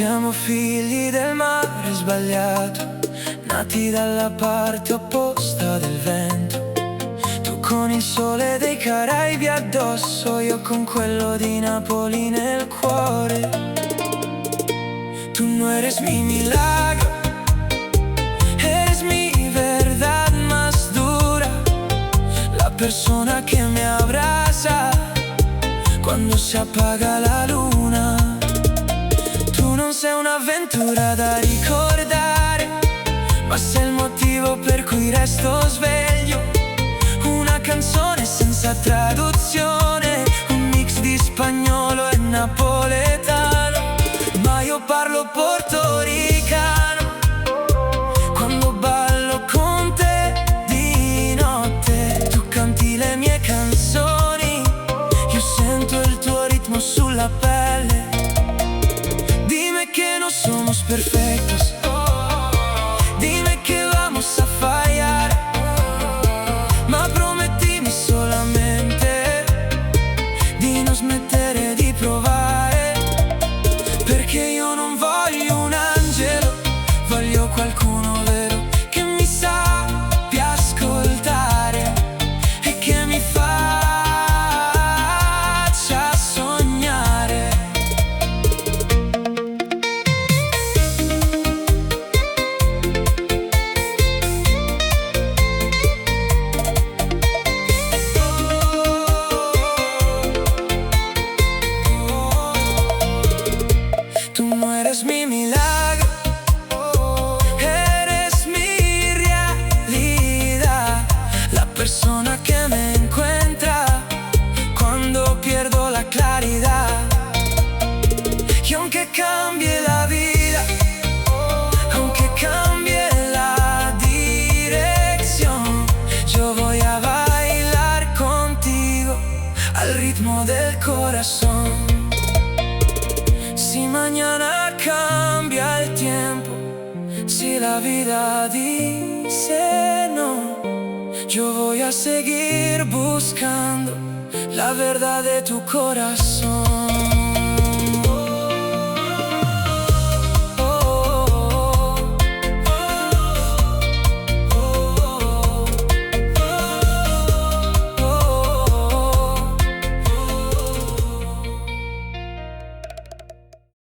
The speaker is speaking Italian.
Siamo figli del mare sbagliato, nati dalla parte opposta del vento. Tu con il sole dei Caraibi addosso, io con quello di Napoli nel cuore. Tu no eres mi milagro, eres mi verdad más dura, la persona que me abraza quando si appaga la luna. Tu non sei un'avventura da ricordare, ma sei il motivo per cui resto sveglio. Una canzone senza traduzione, un mix di spagnolo e napoletano, ma io parlo portoricano. Quando ballo con te di notte, tu canti le mie canzoni, io sento il tuo ritmo sulla pelle. Dime que no somos perfectos, dime que vamos a fallar, ma promettimi solamente di non smettere di provare. Perché io non voglio un angelo, voglio qualcuno vero che mi sappia ascoltare e che mi faccia sognare. Tu no eres mi milagro, eres mi realidad, la persona que me encuentra cuando pierdo la claridad. Y aunque cambie la vida, aunque cambie la dirección, yo voy a bailar contigo al ritmo del corazón. Si mañana cambia el tiempo, si la vida dice no, yo voy a seguir buscando la verdad de tu corazón.